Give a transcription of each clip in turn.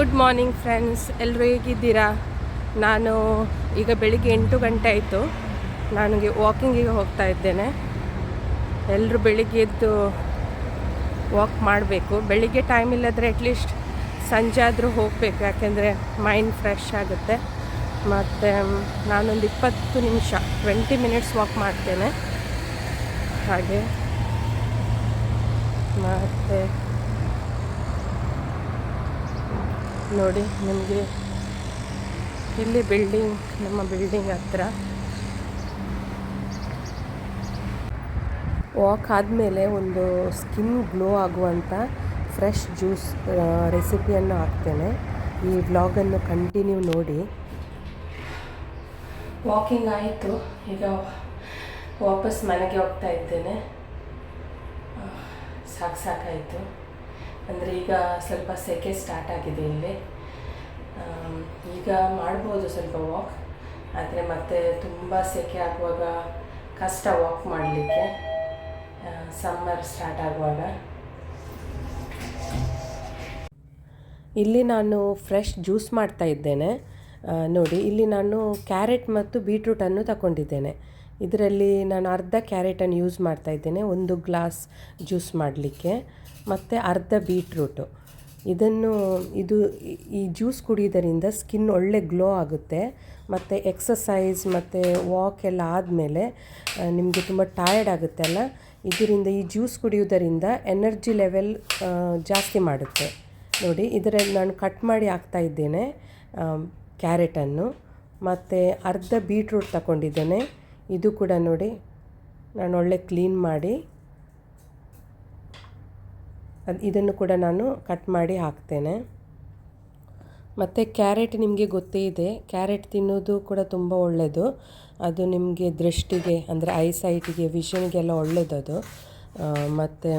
Good morning friends, ಎಲ್ಲರೂ ಹೇಗಿದ್ದೀರಾ? ನಾನು ಈಗ ಬೆಳಿಗ್ಗೆ 8 ಗಂಟೆ ಆಯಿತು. ನನಗೆ ವಾಕಿಂಗಿಗೆ ಹೋಗ್ತಾ ಇದ್ದೇನೆ. ಎಲ್ಲರೂ ಬೆಳಿಗ್ಗೆ ಎದ್ದು ವಾಕ್ ಮಾಡಬೇಕು. ಬೆಳಿಗ್ಗೆ ಟೈಮ್ ಇಲ್ಲದ್ರೆ ಅಟ್ಲೀಸ್ಟ್ ಸಂಜೆ ಆದರೂ ಹೋಗಬೇಕು, ಯಾಕೆಂದರೆ ಮೈಂಡ್ ಫ್ರೆಶ್ ಆಗುತ್ತೆ. ಮತ್ತು ನಾನೊಂದು 20 ನಿಮಿಷ 20 ಮಿನಿಟ್ಸ್ ವಾಕ್ ಮಾಡ್ತೇನೆ. ಹಾಗೆ ಮತ್ತು ನೋಡಿ, ನಿಮಗೆ ಇಲ್ಲಿ ಬಿಲ್ಡಿಂಗ್, ನಮ್ಮ ಬಿಲ್ಡಿಂಗ್ ಹತ್ರ ವಾಕ್ ಆದಮೇಲೆ ಒಂದು ಸ್ಕಿನ್ ಗ್ಲೋ ಆಗುವಂಥ ಫ್ರೆಶ್ ಜ್ಯೂಸ್ ರೆಸಿಪಿಯನ್ನು ಹಾಕ್ತೇನೆ. ಈ ವ್ಲಾಗನ್ನು ಕಂಟಿನ್ಯೂ ನೋಡಿ. ವಾಕಿಂಗ್ ಆಯಿತು, ಈಗ ವಾಪಸ್ ಮನೆಗೆ ಹೋಗ್ತಾ ಇದ್ದೇನೆ. ಸಾಕಾಯಿತು, ಅಂದರೆ ಈಗ ಸ್ವಲ್ಪ ಸೆಕೆ ಸ್ಟಾರ್ಟ್ ಆಗಿದೆ ಇಲ್ಲಿ. ಈಗ ಮಾಡ್ಬೋದು ಸ್ವಲ್ಪ ವಾಕ್, ಆದರೆ ಮತ್ತೆ ತುಂಬ ಸೆಕೆ ಆಗುವಾಗ ಕಷ್ಟ ವಾಕ್ ಮಾಡಲಿಕ್ಕೆ, ಸಮ್ಮರ್ ಸ್ಟಾರ್ಟ್ ಆಗುವಾಗ. ಇಲ್ಲಿ ನಾನು ಫ್ರೆಶ್ ಜ್ಯೂಸ್ ಮಾಡ್ತಾ ಇದ್ದೇನೆ. ನೋಡಿ, ಇಲ್ಲಿ ನಾನು ಕ್ಯಾರೆಟ್ ಮತ್ತು ಬೀಟ್ರೂಟನ್ನು ತಗೊಂಡಿದ್ದೇನೆ. ಇದರಲ್ಲಿ ನಾನು ಅರ್ಧ ಕ್ಯಾರೆಟನ್ನು ಯೂಸ್ ಮಾಡ್ತಾ ಇದ್ದೇನೆ, 1 ಗ್ಲಾಸ್ ಜ್ಯೂಸ್ ಮಾಡಲಿಕ್ಕೆ, ಮತ್ತು ಅರ್ಧ ಬೀಟ್ರೂಟು. ಈ ಜ್ಯೂಸ್ ಕುಡಿಯೋದರಿಂದ ಸ್ಕಿನ್ ಒಳ್ಳೆ ಗ್ಲೋ ಆಗುತ್ತೆ. ಮತ್ತು ಎಕ್ಸಸೈಸ್ ಮತ್ತು ವಾಕ್ ಎಲ್ಲ ಆದಮೇಲೆ ನಿಮಗೆ ತುಂಬ ಟಯರ್ಡ್ ಆಗುತ್ತಲ್ಲ, ಇದರಿಂದ ಈ ಜ್ಯೂಸ್ ಕುಡಿಯೋದರಿಂದ ಎನರ್ಜಿ ಲೆವೆಲ್ ಜಾಸ್ತಿ ಮಾಡುತ್ತೆ. ನೋಡಿ, ಇದರಲ್ಲಿ ನಾನು ಕಟ್ ಮಾಡಿ ಹಾಕ್ತಾ ಇದ್ದೇನೆ ಕ್ಯಾರೆಟನ್ನು, ಮತ್ತು ಅರ್ಧ ಬೀಟ್ರೂಟ್ ತಗೊಂಡಿದ್ದೇನೆ. ಇದು ಕೂಡ ನೋಡಿ, ನಾನು ಒಳ್ಳೆ ಕ್ಲೀನ್ ಮಾಡಿ ಇದನ್ನು ಕೂಡ ನಾನು ಕಟ್ ಮಾಡಿ ಹಾಕ್ತೇನೆ. ಮತ್ತು ಕ್ಯಾರೆಟ್ ನಿಮಗೆ ಗೊತ್ತೇ ಇದೆ, ಕ್ಯಾರೆಟ್ ತಿನ್ನೋದು ಕೂಡ ತುಂಬ ಒಳ್ಳೆಯದು. ಅದು ನಿಮಗೆ ದೃಷ್ಟಿಗೆ, ಅಂದರೆ ಐಸೈಟಿಗೆ, ವಿಷನ್ಗೆಲ್ಲ ಒಳ್ಳೆಯದು. ಮತ್ತು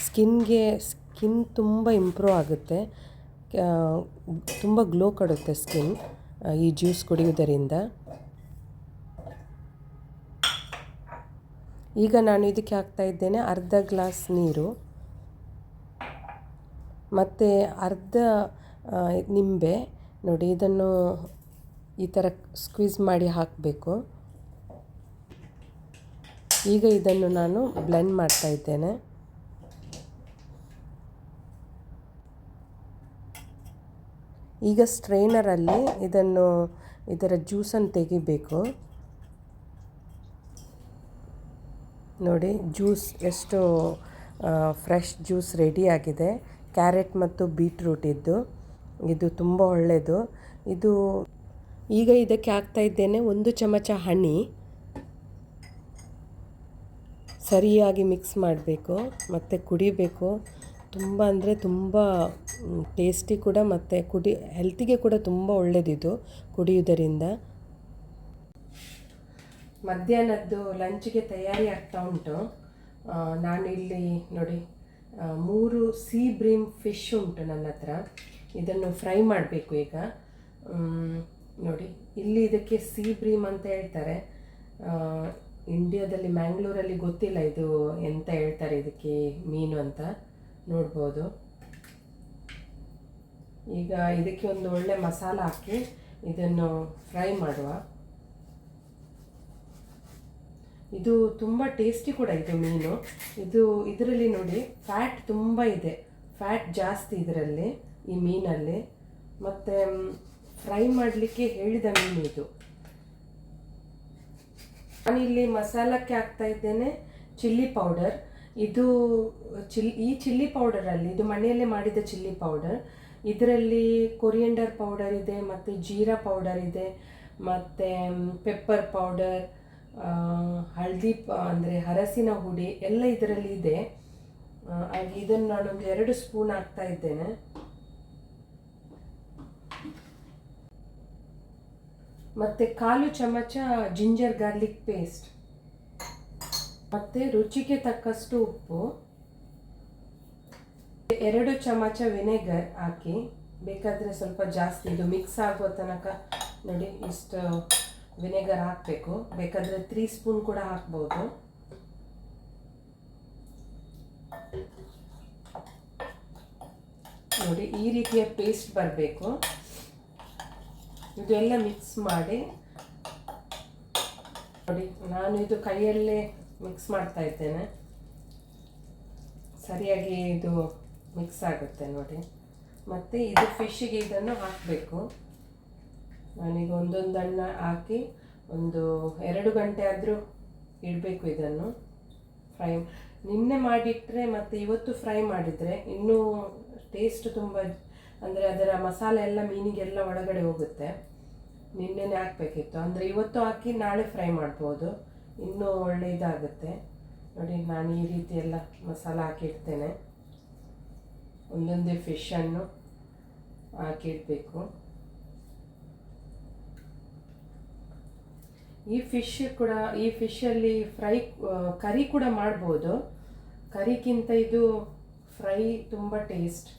ಸ್ಕಿನ್ ತುಂಬ ಇಂಪ್ರೂವ್ ಆಗುತ್ತೆ, ತುಂಬ ಗ್ಲೋ ಕೊಡುತ್ತೆ ಸ್ಕಿನ್ ಈ ಜ್ಯೂಸ್ ಕುಡಿಯೋದರಿಂದ. ಈಗ ನಾನು ಇದಕ್ಕೆ ಹಾಕ್ತಾ ಇದ್ದೇನೆ ಅರ್ಧ ಗ್ಲಾಸ್ ನೀರು, ಮತ್ತು ಅರ್ಧ ನಿಂಬೆ. ನೋಡಿ, ಇದನ್ನು ಈ ಥರ ಸ್ಕ್ವೀಸ್ ಮಾಡಿ ಹಾಕಬೇಕು. ಈಗ ಇದನ್ನು ನಾನು ಬ್ಲೆಂಡ್ ಮಾಡ್ತಾ ಇದ್ದೇನೆ. ಈಗ ಸ್ಟ್ರೈನರಲ್ಲಿ ಇದರ ಜ್ಯೂಸನ್ನು ತೆಗಿಬೇಕು. ನೋಡಿ, ಜ್ಯೂಸ್ ಎಷ್ಟು ಫ್ರೆಶ್ ಜ್ಯೂಸ್ ರೆಡಿಯಾಗಿದೆ. ಕ್ಯಾರೆಟ್ ಮತ್ತು ಬೀಟ್ರೂಟ್ ಇದು ತುಂಬ ಒಳ್ಳೆಯದು. ಈಗ ಇದಕ್ಕೆ ಹಾಕ್ತಾ ಇದ್ದೇನೆ 1 ಚಮಚ ಹನಿ. ಸರಿಯಾಗಿ ಮಿಕ್ಸ್ ಮಾಡಬೇಕು ಮತ್ತು ಕುಡಿಬೇಕು. ತುಂಬ ಅಂದರೆ ತುಂಬ ಟೇಸ್ಟಿ ಕೂಡ, ಮತ್ತು ಹೆಲ್ತಿಗೆ ಕೂಡ ತುಂಬ ಒಳ್ಳೆಯದಿದು ಕುಡಿಯುವುದರಿಂದ. ಮಧ್ಯಾಹ್ನದ್ದು ಲಂಚಿಗೆ ತಯಾರಿ ಆಗ್ತಾ ಉಂಟು. ನಾನು ಇಲ್ಲಿ ನೋಡಿ 3 ಸೀ ಬ್ರೀಮ್ ಫಿಶ್ ಉಂಟು ನನ್ನ ಹತ್ರ. ಇದನ್ನು ಫ್ರೈ ಮಾಡಬೇಕು ಈಗ. ನೋಡಿ, ಇಲ್ಲಿ ಇದಕ್ಕೆ ಸೀ ಬ್ರೀಮ್ ಅಂತ ಹೇಳ್ತಾರೆ. ಇಂಡಿಯಾದಲ್ಲಿ ಮ್ಯಾಂಗ್ಳೂರಲ್ಲಿ ಗೊತ್ತಿಲ್ಲ ಇದು ಎಂತ ಹೇಳ್ತಾರೆ ಇದಕ್ಕೆ, ಮೀನು ಅಂತ ನೋಡ್ಬೋದು. ಈಗ ಇದಕ್ಕೆ ಒಂದು ಒಳ್ಳೆ ಮಸಾಲ ಹಾಕಿ ಇದನ್ನು ಫ್ರೈ ಮಾಡುವ. ಇದು ತುಂಬ ಟೇಸ್ಟಿ ಕೂಡ ಇದು ಮೀನು. ಇದರಲ್ಲಿ ನೋಡಿ ಫ್ಯಾಟ್ ತುಂಬ ಇದೆ, ಫ್ಯಾಟ್ ಜಾಸ್ತಿ ಇದರಲ್ಲಿ, ಈ ಮೀನಲ್ಲಿ. ಮತ್ತು ಫ್ರೈ ಮಾಡಲಿಕ್ಕೆ ಹೇಳಿದ ಮೀನು ಇದು. ನಾನಿಲ್ಲಿ ಮಸಾಲಕ್ಕೆ ಹಾಕ್ತಾ ಇದ್ದೇನೆ ಚಿಲ್ಲಿ ಪೌಡರ್. ಈ ಚಿಲ್ಲಿ ಪೌಡರಲ್ಲಿ, ಇದು ಮನೆಯಲ್ಲೇ ಮಾಡಿದ ಚಿಲ್ಲಿ ಪೌಡರ್. ಇದರಲ್ಲಿ ಕೊರಿಯಂಡರ್ ಪೌಡರ್ ಇದೆ, ಮತ್ತು ಜೀರಾ ಪೌಡರ್ ಇದೆ, ಮತ್ತು ಪೆಪ್ಪರ್ ಪೌಡರ್, ಹಳದಿ ಅಂದರೆ ಅರಸಿನ ಹುಡಿ ಎಲ್ಲ ಇದರಲ್ಲಿ ಇದೆ. ಹಾಗೆ ಇದನ್ನು ನಾನೊಂದು 2 ಸ್ಪೂನ್ ಹಾಕ್ತಾ ಇದ್ದೇನೆ. ಮತ್ತು 1/4 ಚಮಚ ಜಿಂಜರ್ ಗಾರ್ಲಿಕ್ ಪೇಸ್ಟ್, ಮತ್ತು ರುಚಿಗೆ ತಕ್ಕಷ್ಟು ಉಪ್ಪು, 2 ಚಮಚ ವಿನೆಗರ್ ಹಾಕಿ, ಬೇಕಾದರೆ ಸ್ವಲ್ಪ ಜಾಸ್ತಿ ಇದು ಮಿಕ್ಸ್ ಆಗುವ ತನಕ ನೋಡಿ ಇಷ್ಟು ವಿನೆಗರ್ ಹಾಕಬೇಕು. ಬೇಕಾದರೆ 3 ಸ್ಪೂನ್ ಕೂಡ ಹಾಕ್ಬೋದು. ನೋಡಿ ಈ ರೀತಿಯ ಪೇಸ್ಟ್ ಬರಬೇಕು. ಇದೆಲ್ಲ ಮಿಕ್ಸ್ ಮಾಡಿ ನೋಡಿ, ನಾನು ಇದು ಕೈಯಲ್ಲೇ ಮಿಕ್ಸ್ ಮಾಡ್ತಾ ಇದ್ದೇನೆ. ಸರಿಯಾಗಿ ಇದು ಮಿಕ್ಸ್ ಆಗುತ್ತೆ ನೋಡಿ. ಮತ್ತು ಇದು ಫಿಶ್ಶಿಗೆ ಇದನ್ನು ಹಾಕಬೇಕು. ನಾನೀಗ ಒಂದೊಂದನ್ನು ಹಾಕಿ ಒಂದು 2 ಗಂಟೆ ಆದರೂ ಇಡಬೇಕು ಇದನ್ನು ಫ್ರೈ. ನಿನ್ನೆ ಮಾಡಿಟ್ಟರೆ ಮತ್ತು ಇವತ್ತು ಫ್ರೈ ಮಾಡಿದರೆ ಇನ್ನೂ ಟೇಸ್ಟ್ ತುಂಬ, ಅಂದರೆ ಅದರ ಮಸಾಲೆ ಎಲ್ಲ ಮೀನಿಗೆಲ್ಲ ಒಳಗಡೆ ಹೋಗುತ್ತೆ. ನಿನ್ನೆನೇ ಹಾಕಬೇಕಿತ್ತು, ಅಂದರೆ ಇವತ್ತು ಹಾಕಿ ನಾಳೆ ಫ್ರೈ ಮಾಡ್ಬೋದು, ಇನ್ನೂ ಒಳ್ಳೆ ಇದಾಗುತ್ತೆ ನೋಡಿ. ನಾನು ಈ ರೀತಿ ಎಲ್ಲ ಮಸಾಲ ಹಾಕಿಡ್ತೇನೆ. ಒಂದೊಂದೇ ಫಿಶನ್ನು ಹಾಕಿಡಬೇಕು. ಈ ಫಿಶಲ್ಲಿ ಫ್ರೈ ಕರಿ ಕೂಡ ಮಾಡ್ಬೋದು. ಕರಿಗಿಂತ ಇದು ಫ್ರೈ ತುಂಬ ಟೇಸ್ಟ್.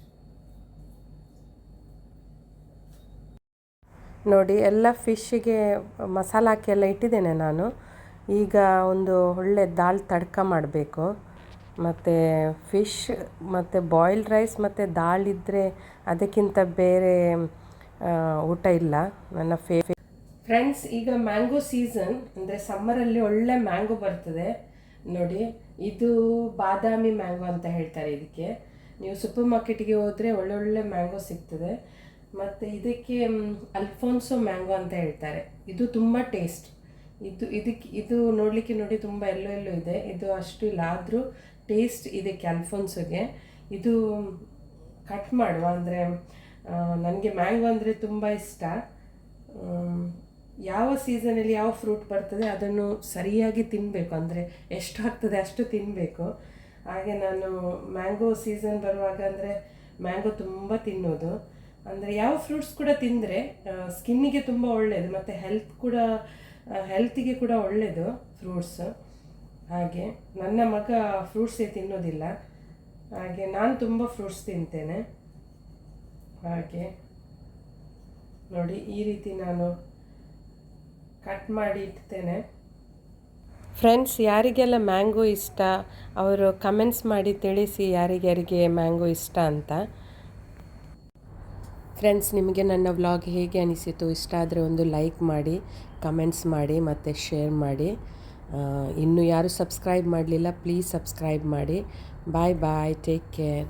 ನೋಡಿ ಎಲ್ಲ ಫಿಶ್ಶಿಗೆ ಮಸಾಲ ಹಾಕಿ ಎಲ್ಲ ಇಟ್ಟಿದ್ದೇನೆ ನಾನು. ಈಗ ಒಂದು ಒಳ್ಳೆ ದಾಲ್ ತಡ್ಕ ಮಾಡಬೇಕು. ಮತ್ತು ಫಿಶ್ ಮತ್ತು ಬಾಯ್ಲ್ಡ್ ರೈಸ್ ಮತ್ತು ದಾಲ್ ಇದ್ದರೆ ಅದಕ್ಕಿಂತ ಬೇರೆ ಊಟ ಇಲ್ಲ. ನನ್ನ ಫ್ರೆಂಡ್ಸ್, ಈಗ ಮ್ಯಾಂಗೋ ಸೀಸನ್, ಅಂದರೆ ಸಮ್ಮರಲ್ಲಿ ಒಳ್ಳೆ ಮ್ಯಾಂಗೋ ಬರ್ತದೆ ನೋಡಿ. ಇದು ಬಾದಾಮಿ ಮ್ಯಾಂಗೋ ಅಂತ ಹೇಳ್ತಾರೆ ಇದಕ್ಕೆ. ನೀವು ಸೂಪರ್ ಮಾರ್ಕೆಟಿಗೆ ಹೋದರೆ ಒಳ್ಳೊಳ್ಳೆ ಮ್ಯಾಂಗೋ ಸಿಗ್ತದೆ. ಮತ್ತು ಇದಕ್ಕೆ ಅಲ್ಫೋನ್ಸೋ ಮ್ಯಾಂಗೋ ಅಂತ ಹೇಳ್ತಾರೆ. ಇದು ತುಂಬ ಟೇಸ್ಟ್. ಇದು ನೋಡಲಿಕ್ಕೆ ನೋಡಿ ತುಂಬ ಎಲ್ಲೋ ಇದೆ, ಇದು ಅಷ್ಟು ಇಲ್ಲ, ಆದರೂ ಟೇಸ್ಟ್ ಇದಕ್ಕೆ ಅಲ್ಫೋನ್ಸೋಗೆ. ಇದು ಕಟ್ ಮಾಡುವ, ಅಂದರೆ ನನಗೆ ಮ್ಯಾಂಗೋ ಅಂದರೆ ತುಂಬ ಇಷ್ಟ. ಯಾವ ಸೀಸನಲ್ಲಿ ಯಾವ ಫ್ರೂಟ್ ಬರ್ತದೆ ಅದನ್ನು ಸರಿಯಾಗಿ ತಿನ್ನಬೇಕು, ಅಂದರೆ ಎಷ್ಟು ಆಗ್ತದೆ ಅಷ್ಟು ತಿನ್ನಬೇಕು. ಹಾಗೆ ನಾನು ಮ್ಯಾಂಗೋ ಸೀಸನ್ ಬರುವಾಗ ಅಂದರೆ ಮ್ಯಾಂಗೋ ತುಂಬ ತಿನ್ನೋದು. ಅಂದರೆ ಯಾವ ಫ್ರೂಟ್ಸ್ ಕೂಡ ತಿಂದರೆ ಸ್ಕಿನ್ನಿಗೆ ತುಂಬ ಒಳ್ಳೆಯದು, ಮತ್ತು ಹೆಲ್ತಿಗೆ ಕೂಡ ಒಳ್ಳೆಯದು ಫ್ರೂಟ್ಸ್. ಹಾಗೆ ನನ್ನ ಮಗ ಫ್ರೂಟ್ಸೇ ತಿನ್ನೋದಿಲ್ಲ, ಹಾಗೆ ನಾನು ತುಂಬ ಫ್ರೂಟ್ಸ್ ತಿಂತೇನೆ. ಹಾಗೆ ನೋಡಿ ಈ ರೀತಿ ನಾನು ಕಟ್ ಮಾಡಿ ಇಡ್ತೇನೆ. ಫ್ರೆಂಡ್ಸ್, ಯಾರಿಗೆಲ್ಲ ಮ್ಯಾಂಗೋ ಇಷ್ಟ ಅವರು ಕಮೆಂಟ್ಸ್ ಮಾಡಿ ತಿಳಿಸಿ ಯಾರಿಗ್ಯಾರಿಗೆ ಮ್ಯಾಂಗೋ ಇಷ್ಟ ಅಂತ. ಫ್ರೆಂಡ್ಸ್, ನಿಮಗೆ ನನ್ನ ವ್ಲಾಗ್ ಹೇಗೆ ಅನಿಸಿತು? ಇಷ್ಟ ಆದರೆ ಒಂದು ಲೈಕ್ ಮಾಡಿ, ಕಮೆಂಟ್ಸ್ ಮಾಡಿ ಮತ್ತು ಶೇರ್ ಮಾಡಿ. ಇನ್ನೂ ಯಾರು ಸಬ್ಸ್ಕ್ರೈಬ್ ಮಾಡಲಿಲ್ಲ, ಪ್ಲೀಸ್ ಸಬ್ಸ್ಕ್ರೈಬ್ ಮಾಡಿ. ಬಾಯ್ ಬಾಯ್, ಟೇಕ್ ಕೇರ್.